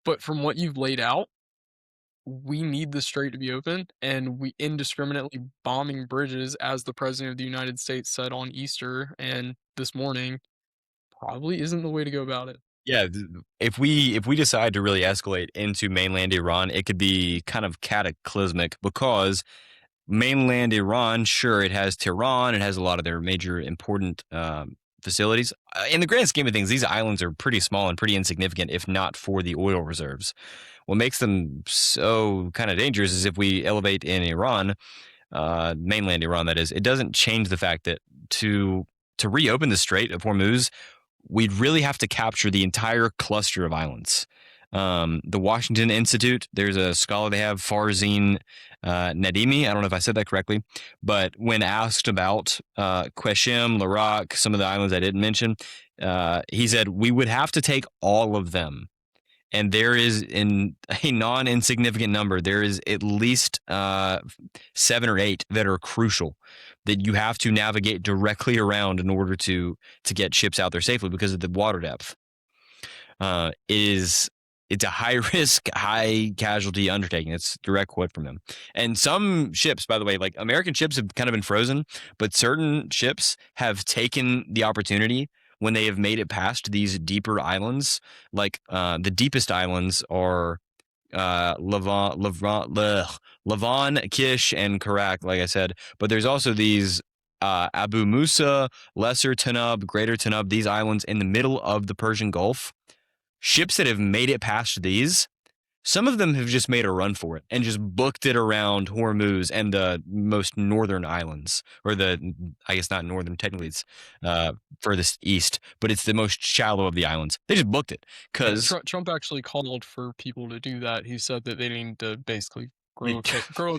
but from what you've laid out, we need the strait to be open, and we indiscriminately bombing bridges, as the president of the United States said on Easter and this morning, probably isn't the way to go about it. Yeah, if we decide to really escalate into mainland Iran, it could be kind of cataclysmic because mainland Iran, sure, it has Tehran, it has a lot of their major important facilities. In the grand scheme of things, these islands are pretty small and pretty insignificant, if not for the oil reserves. What makes them so kind of dangerous is if we elevate in Iran, mainland Iran, that is, it doesn't change the fact that to reopen the Strait of Hormuz, we'd really have to capture the entire cluster of islands. The Washington Institute, there's a scholar they have, Farzin Nadimi. I don't know if I said that correctly, but when asked about Qeshm, Larak, some of the islands I didn't mention, he said we would have to take all of them. And there is in a non-insignificant number, there is at least 7 or 8 that are crucial that you have to navigate directly around in order to get ships out there safely because of the water depth. It's a high risk, high casualty undertaking. It's a direct quote from him. And some ships, by the way, like American ships have kind of been frozen, but certain ships have taken the opportunity when they have made it past these deeper islands. Like the deepest islands are Lavon, Kish, and Karak, like I said. But there's also these Abu Musa, Lesser Tanab, Greater Tanab, these islands in the middle of the Persian Gulf. Ships that have made it past these, some of them have just made a run for it and just booked it around Hormuz and the most northern islands, or I guess not northern, technically it's furthest east, but it's the most shallow of the islands. They just booked it Yeah, because Trump actually called for people to do that. He said that they need to basically grow a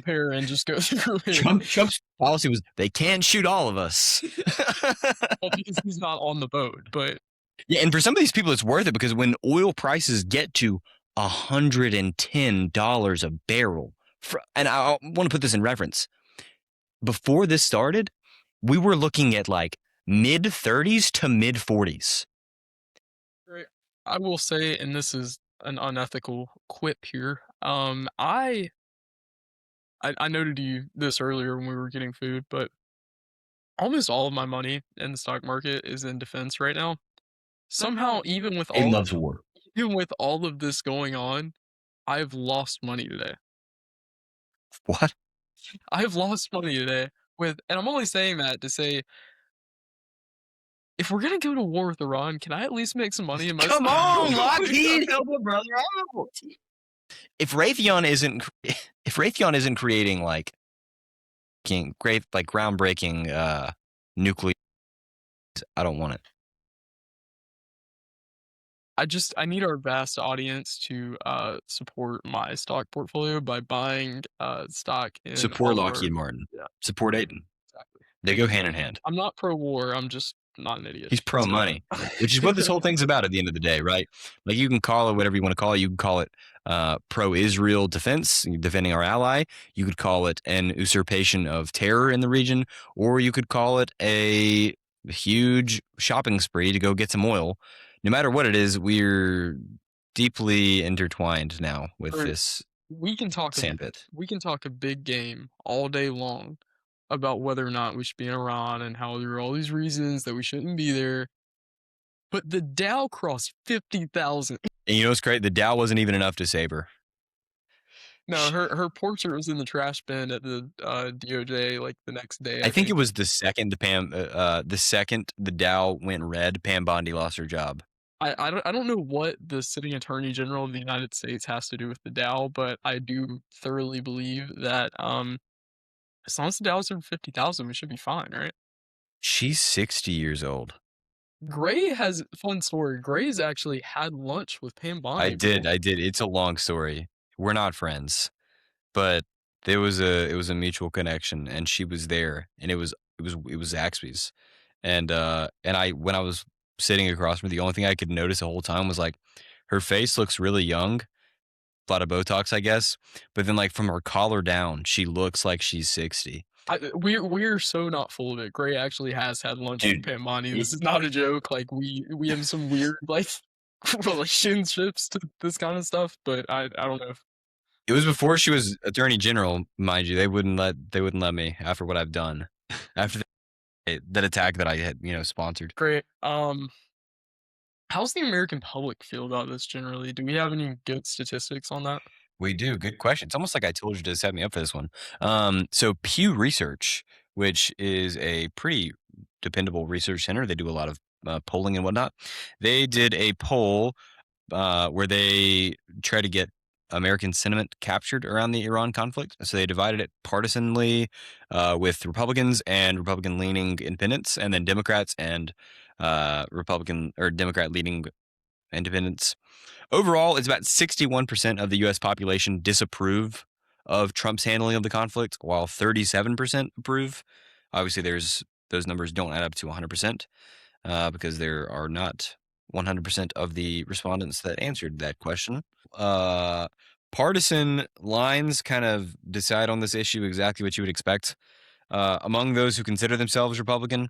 pair and just go through it. Trump's policy was they can't shoot all of us. Well, because he's not on the boat, but Yeah, and for some of these people, it's worth it because when oil prices get to $110 a barrel, and I want to put this in reference, before this started, we were looking at like mid 30s to mid 40s. right, I will say, and this is an unethical quip here. I noted you this earlier when we were getting food, but almost all of my money in the stock market is in defense right now. Somehow, He loves war. even with all of this going on, I've lost money today. What? I've lost money today and I'm only saying that to say, if we're gonna go to war with Iran, can I at least make some money in my Come stock? on, Lockheed, help a brother out. If Raytheon isn't creating like great, like groundbreaking nuclear, I don't want it. I need our vast audience to support my stock portfolio by buying stock in Support all of our. Lockheed Martin. Yeah, Support Aiden. exactly. They go hand in hand. I'm not pro war. I'm just not an idiot. He's pro So money, which is what this whole thing's about at the end of the day, right? Like you can call it whatever you want to call it. You can call it pro-Israel defense, defending our ally. You could call it an usurpation of terror in the region, or you could call it a huge shopping spree to go get some oil. No matter what it is, we're deeply intertwined now with Or this we can talk a sandpit. we can talk a big game all day long about whether or not we should be in Iran and how there are all these reasons that we shouldn't be there, but the Dow crossed 50,000. And you know what's great? The Dow wasn't even enough to save her. No, her portrait was in the trash bin at the, DOJ, like, the next day, I I think it think. was the second the Dow went red, Pam Bondi lost her job. I don't know what the sitting attorney general of the United States has to do with the Dow, but I do thoroughly believe that, as long as the Dow's over 50,000, we should be fine, right? She's 60 years old. Gray has fun story. Gray's actually had lunch with Pam I Bondi did, before. I did. It's a long story. We're not friends, but it was a mutual connection, and she was there, and it was Zaxby's, and I when I was sitting across from her, the only thing I could notice the whole time was like her face looks really young, a lot of Botox, I guess, but then like from her collar down, she looks like she's 60. We're so not full of it. Gray actually has had lunch with Dude, Pam Bondi. it, This is not a joke. Like we have some weird like relationships to this kind of stuff, but I don't know. it was before she was attorney general, mind you. They wouldn't let me after what I've done. After that attack that I had, sponsored. Great. How's the American public feel about this generally? Do we have any good statistics on that? We do. Good question. It's almost like I told you to set me up for this one. So Pew Research, which is a pretty dependable research center, they do a lot of polling and whatnot. They did a poll where they try to get American sentiment captured around the Iran conflict. So they divided it partisanly with Republicans and Republican-leaning independents, and then Democrats and Republican or Democrat-leaning independents. Overall, it's about 61% of the US population disapprove of Trump's handling of the conflict, while 37% approve. Obviously, those numbers don't add up to 100% because there are not 100% of the respondents that answered that question. Uh, Partisan lines kind of decide on this issue exactly what you would expect. Among those who consider themselves Republican,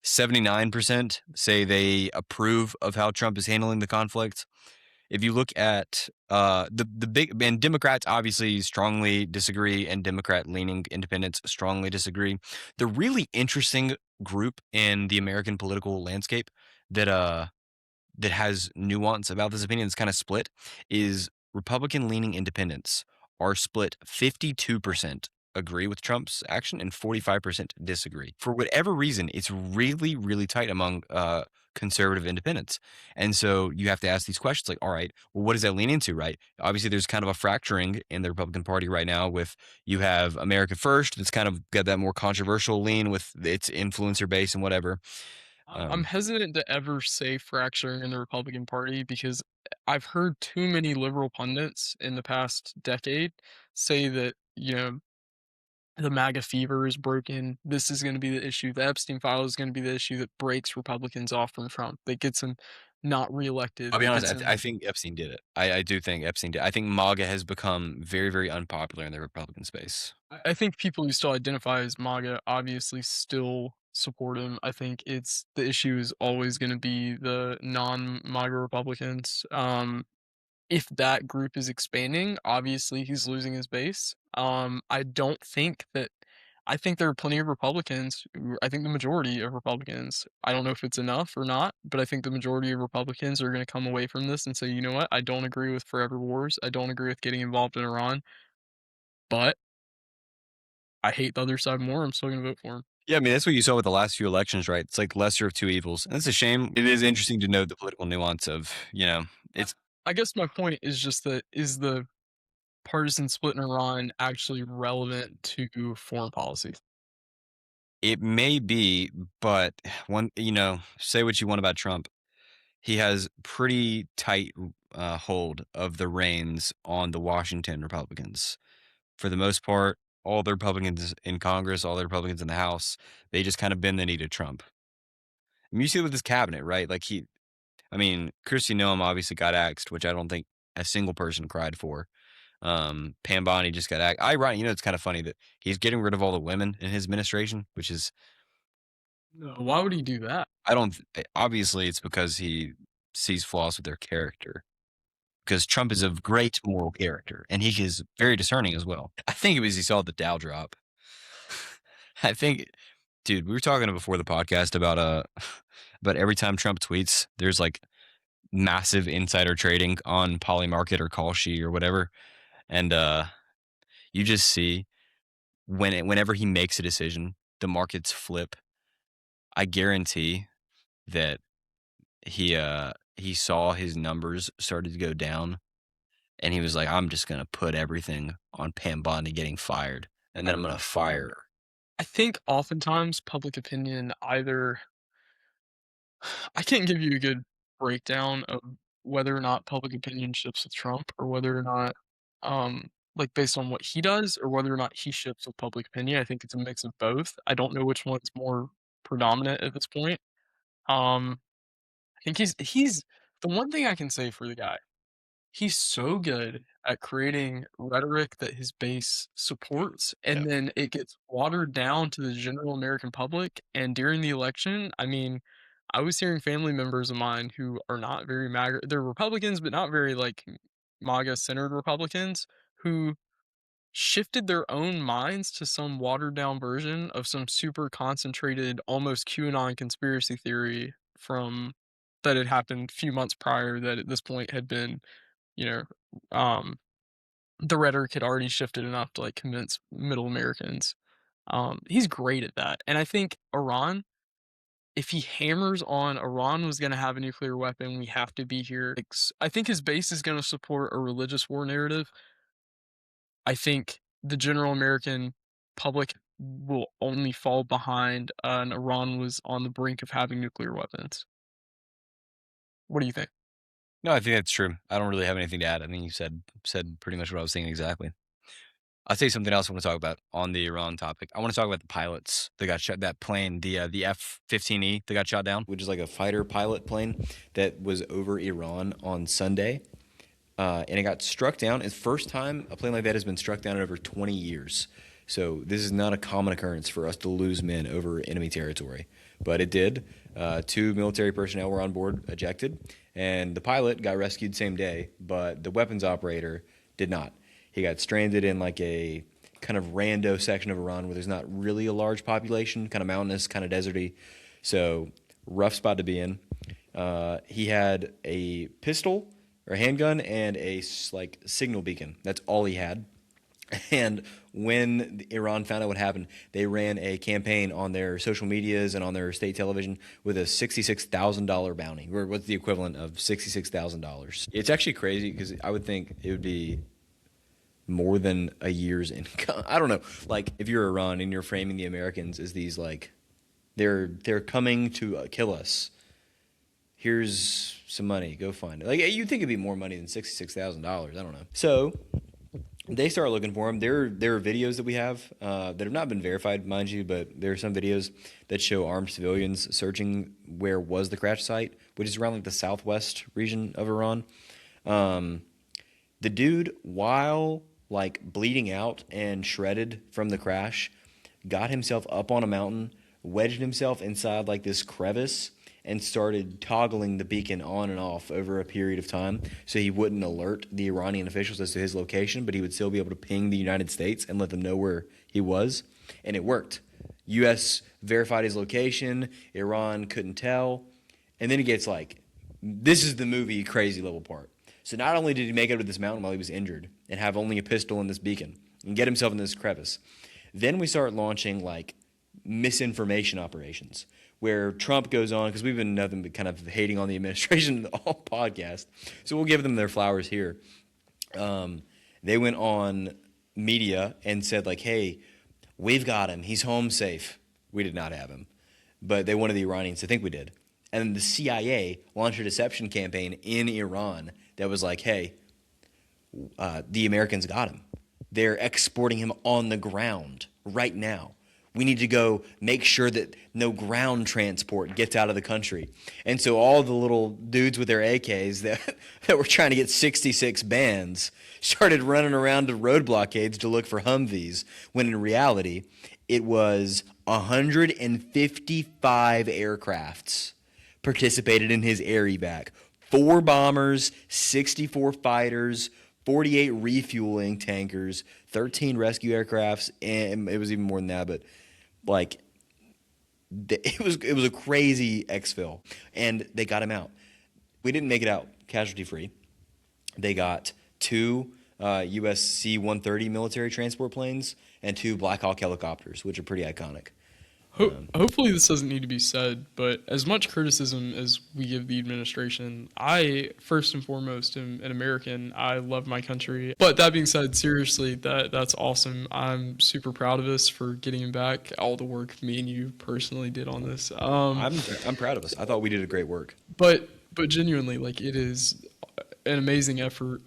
79% say they approve of how Trump is handling the conflict. If you look at the big and Democrats obviously strongly disagree, and Democrat-leaning independents strongly disagree. The really interesting group in the American political landscape that that has nuance about this opinion that's kind of split is Republican-leaning independents are split 52% agree with Trump's action and 45% disagree. For whatever reason, it's really, really tight among conservative independents. And so you have to ask these questions like, all right, well, what does that lean into, right? Obviously, there's kind of a fracturing in the Republican Party right now with you have America First that's kind of got that more controversial lean with its influencer base and whatever. I'm hesitant to ever say fracturing in the Republican Party because I've heard too many liberal pundits in the past decade say that, the MAGA fever is broken. This is going to be the issue. The Epstein file is going to be the issue that breaks Republicans off from Trump, that gets him not reelected, I'll be that honest. gets I him. think Epstein did it. I do think Epstein did. I think MAGA has become very, very unpopular in the Republican space. I think people who still identify as MAGA obviously still support him. I think it's the issue is always going to be the non-MAGA Republicans. If that group is expanding, obviously he's losing his base. I don't think that I think there are plenty of Republicans I think the majority of Republicans, I don't know if it's enough or not, but I think the majority of Republicans are gonna come away from this and say, "You know what? I don't agree with forever wars. I don't agree with getting involved in Iran, but I hate the other side more. I'm still gonna vote for him." Yeah, I mean that's what you saw with the last few elections, right? It's like lesser of two evils, and it's a shame. It is interesting to note the political nuance of I it's I guess my point is just that is the partisan split in Iran actually relevant to foreign policy? it may be, but one say what you want about Trump, he has pretty tight hold of the reins on the Washington Republicans. For the most part, all the Republicans in Congress, all the Republicans in the House, they just kind of bend the knee to Trump. And you see it with his cabinet, right? Like I mean, Christy Noem obviously got axed, which I don't think a single person cried for. Pam Bondi just got ironic. It's kind of funny that he's getting rid of all the women in his administration, which is No, why would he do that? I don't obviously it's because he sees flaws with their character. Because Trump is of great moral character and he is very discerning as well. I think it was he saw the Dow drop. I think, dude, we were talking before the podcast about but every time Trump tweets, there's like massive insider trading on Polymarket or Kalshi or whatever, and you just see whenever he makes a decision, the markets flip. I guarantee that he saw his numbers started to go down, and he was like, "I'm just gonna put everything on Pam Bondi getting fired, and then I'm gonna fire her." I think oftentimes public opinion either I can't give you a good breakdown of whether or not public opinion shifts with Trump or whether or not, like based on what he does or whether or not he shifts with public opinion. I think it's a mix of both. I don't know which one's more predominant at this point. I think he's the one thing I can say for the guy. He's so good at creating rhetoric that his base supports, Yeah. and then it gets watered down to the general American public, and during the election, I mean, I was hearing family members of mine who are not very MAGA they're Republicans, but not very, like, MAGA-centered Republicans, who shifted their own minds to some watered down version of some super concentrated, almost QAnon conspiracy theory from that had happened a few months prior that at this point had been you know, um, the rhetoric had already shifted enough to like convince middle Americans. He's great at that. And I think Iran, if he hammers on Iran was going to have a nuclear weapon, we have to be here. I think his base is going to support a religious war narrative. I think the general American public will only fall behind and Iran was on the brink of having nuclear weapons. What do you think? No, I think that's true. I don't really have anything to add. I think you said pretty much what I was thinking exactly. I'll tell you something else I want to talk about on the Iran topic. I want to talk about the pilots that got shot. That plane, the F-15E that got shot down, which is like a fighter pilot plane that was over Iran on Sunday, and it got struck down. It's the first time a plane like that has been struck down in over 20 years. So this is not a common occurrence for us to lose men over enemy territory, but it did. Two military personnel were on board, ejected, and the pilot got rescued same day, but the weapons operator did not. He got stranded in like a kind of rando section of Iran where there's not really a large population, kind of mountainous, kind of deserty. So rough spot to be in. He had a pistol or a handgun and a like signal beacon. That's all he had. And when Iran found out what happened, they ran a campaign on their social medias and on their state television with a $66,000 bounty, or what's the equivalent of $66,000. It's actually crazy because I would think it would be more than a year's income. I don't know. Like if you're Iran and you're framing the Americans as these like they're coming to kill us. Here's some money. Go find it. Like you think it'd be more money than $66,000. I don't know. So they start looking for him. There are videos that we have that have not been verified, mind you, but there are some videos that show armed civilians searching where was the crash site, which is around like the southwest region of Iran. The dude, while like bleeding out and shredded from the crash, got himself up on a mountain, wedged himself inside like this crevice, and started toggling the beacon on and off over a period of time so he wouldn't alert the Iranian officials as to his location, but he would still be able to ping the United States and let them know where he was. And it worked. U.S. verified his location. Iran couldn't tell. And then it gets like, this is the movie crazy level part. So not only did he make it to this mountain while he was injured and have only a pistol and this beacon and get himself in this crevice, then we start launching like misinformation operations where Trump goes on, because we've been nothing but kind of hating on the administration all podcast, so we'll give them their flowers here. They went on media and said like, hey, we've got him. He's home safe. We did not have him, but they wanted the Iranians to think we did. And the CIA launched a deception campaign in Iran that was like, hey, the Americans got him. They're exporting him on the ground right now. We need to go make sure that no ground transport gets out of the country. And so all the little dudes with their AKs that were trying to get 66 bands started running around to road blockades to look for Humvees, when in reality, it was 155 aircrafts participated in his air evac. 4 bombers, 64 fighters, 48 refueling tankers, 13 rescue aircrafts, and it was even more than that, but like it was a crazy exfil, and they got him out. We didn't make it out casualty free. They got 2 US C-130 military transport planes and 2 Black Hawk helicopters, which are pretty iconic. Hopefully, this doesn't need to be said, but as much criticism as we give the administration, I first and foremost am an American. I love my country. But that being said, seriously, that's awesome. I'm super proud of us for getting him back. All the work me and you personally did on this. I'm proud of us. I thought we did a great work. But genuinely, like, it is an amazing effort.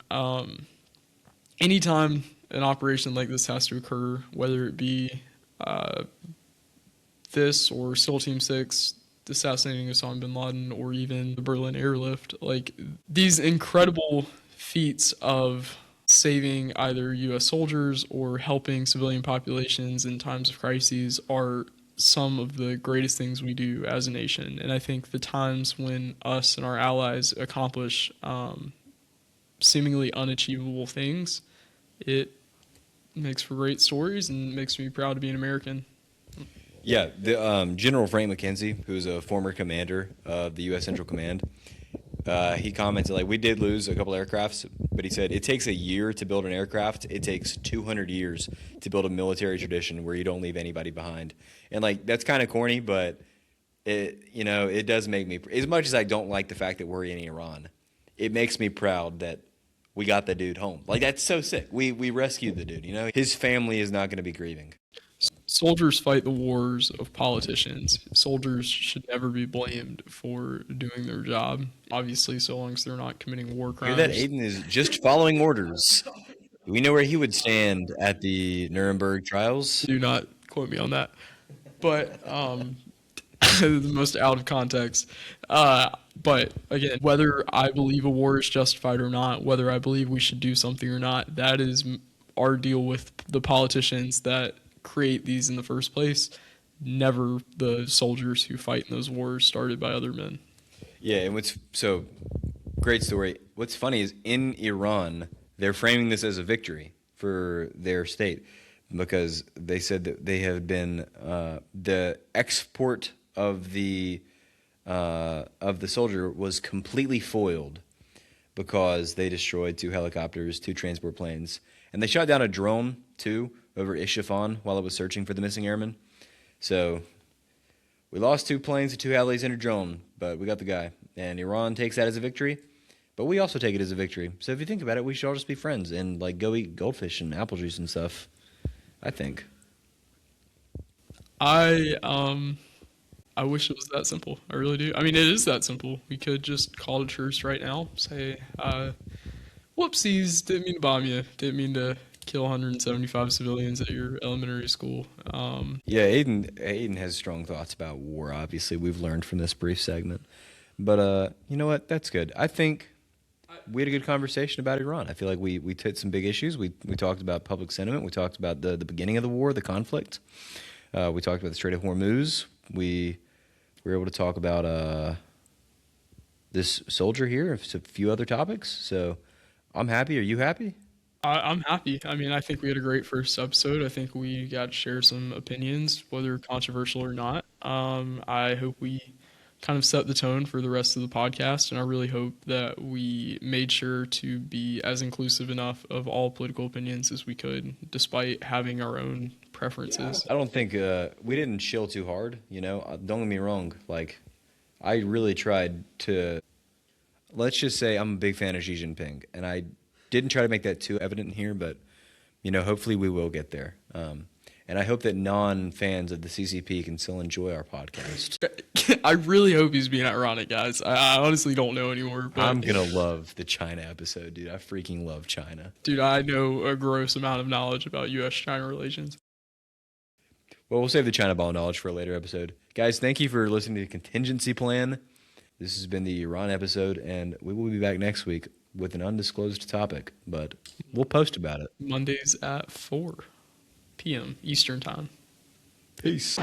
Anytime an operation like this has to occur, whether it be this or SEAL Team 6 assassinating Osama bin Laden, or even the Berlin airlift, like, these incredible feats of saving either US soldiers or helping civilian populations in times of crises are some of the greatest things we do as a nation. And I think the times when us and our allies accomplish seemingly unachievable things, it makes for great stories and makes me proud to be an American. Yeah, the General Frank McKenzie, who's a former commander of the U.S. Central Command, he commented, like, we did lose a couple aircrafts, but he said it takes a year to build an aircraft. It takes 200 years to build a military tradition where you don't leave anybody behind. And, like, that's kind of corny, but it does make me, as much as I don't like the fact that we're in Iran, it makes me proud that we got the dude home. Like, that's so sick. We rescued the dude. His family is not going to be grieving. Soldiers fight the wars of politicians. Soldiers should never be blamed for doing their job. Obviously, so long as they're not committing war crimes. Hear that? Aiden is just following orders. We know where he would stand at the Nuremberg trials. Do not quote me on that. But the most out of context. But again, whether I believe a war is justified or not, whether I believe we should do something or not, that is our deal with the politicians that create these in the first place, never the soldiers who fight in those wars started by other men. Yeah, and great story. What's funny is in Iran, they're framing this as a victory for their state, because they said that they have been the export of the soldier was completely foiled because they destroyed 2 helicopters, 2 transport planes, and they shot down a drone too over Isfahan while it was searching for the missing airmen. So we lost 2 planes, 2 helis, and a drone, but we got the guy. And Iran takes that as a victory, but we also take it as a victory. So if you think about it, we should all just be friends and, like, go eat goldfish and apple juice and stuff, I think. I wish it was that simple. I really do. I mean, it is that simple. We could just call a truce right now. Say, whoopsies, didn't mean to bomb you. Didn't mean to kill 175 civilians at your elementary school. Yeah, Aiden has strong thoughts about war, obviously. We've learned from this brief segment. But you know what? That's good. I think we had a good conversation about Iran. I feel like we hit some big issues. We talked about public sentiment. We talked about the beginning of the war, the conflict. We talked about the Strait of Hormuz. We were able to talk about this soldier here, a few other topics. So I'm happy. Are you happy? I'm happy. I mean, I think we had a great first episode. I think we got to share some opinions, whether controversial or not. I hope we kind of set the tone for the rest of the podcast, and I really hope that we made sure to be as inclusive enough of all political opinions as we could, despite having our own preferences. I don't think we didn't chill too hard. Don't get me wrong. Like, I really tried to. Let's just say I'm a big fan of Xi Jinping, and I didn't try to make that too evident here, but hopefully we will get there. And I hope that non-fans of the CCP can still enjoy our podcast. I really hope he's being ironic, guys. I honestly don't know anymore. But I'm going to love the China episode, dude. I freaking love China. Dude, I know a gross amount of knowledge about U.S.-China relations. Well, we'll save the China ball knowledge for a later episode. Guys, thank you for listening to the Contingency Plan. This has been the Iran episode, and we will be back next week with an undisclosed topic, but we'll post about it. Mondays at 4 p.m. Eastern Time. Peace.